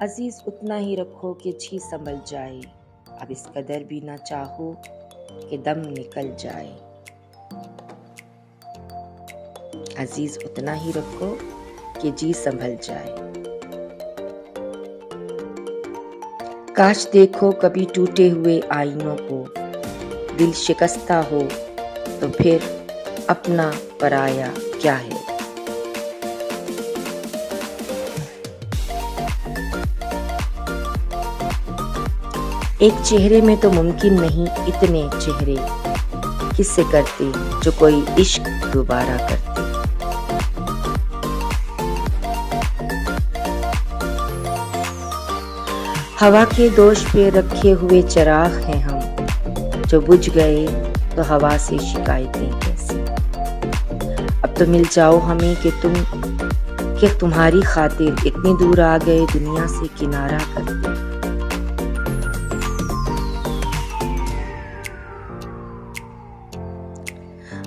अजीज उतना ही रखो कि जी संभल जाए, अब इस कदर भी ना चाहो कि दम निकल जाए। अजीज उतना ही रखो कि जी संभल जाए। काश देखो कभी टूटे हुए आईनों को, दिल शिकस्ता हो तो फिर अपना पराया क्या है। एक चेहरे में तो मुमकिन नहीं इतने चेहरे किससे करते जो कोई इश्क दोबारा करते। हवा के दोष पे रखे हुए चिराग हैं हम, जो बुझ गए तो हवा से शिकायतें कैसी। अब तो मिल जाओ हमें कि तुम्हारी खातिर इतनी दूर आ गए दुनिया से किनारा करते।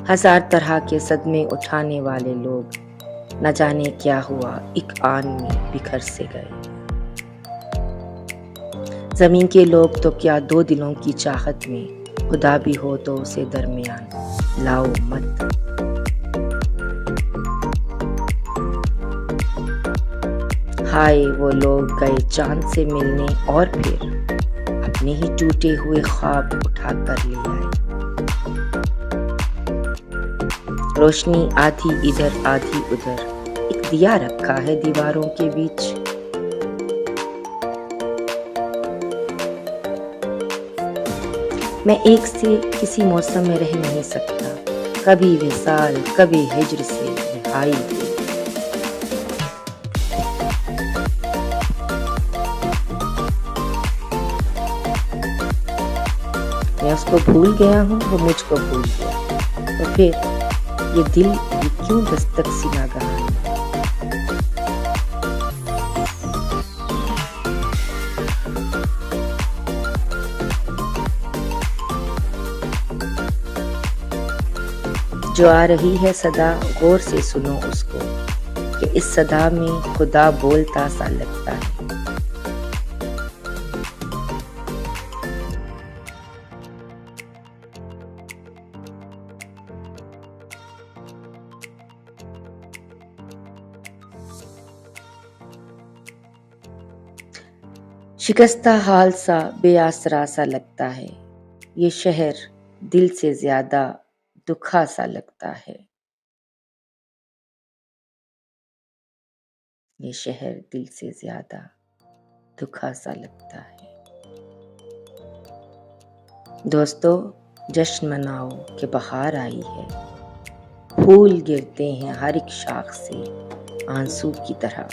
हजार तरह के सदमे उठाने वाले लोग न जाने क्या हुआ एक आन में बिखर से गए। जमीन के लोग तो क्या दो दिलों की चाहत में, खुदा भी हो तो उसे दरमियान लाओ मत। हाय वो लोग गए चांद से मिलने और फिर अपने ही टूटे हुए ख्वाब उठा कर ले आए। रोशनी आधी इधर आधी उधर, एक दिया रखा है दीवारों के बीच। मैं एक से किसी मौसम में रह नहीं सकता, कभी विसाल कभी हिज्र से रिहाई। मैं उसको भूल गया हूँ, वो मुझको भूल गया, तो फिर ये दिल ये क्यों दस्तक सी नागहानी। जो आ रही है सदा गौर से सुनो उसको, कि इस सदा में खुदा बोलता सा लगता है। शिकस्ता हाल सा बेआसरा सा लगता है, ये शहर दिल से ज्यादा दुखा सा लगता है। ये शहर दिल से ज्यादा दुखा सा लगता है। दोस्तों, जश्न मनाओ कि बहार आई है, फूल गिरते हैं हर एक शाख से आंसू की तरह।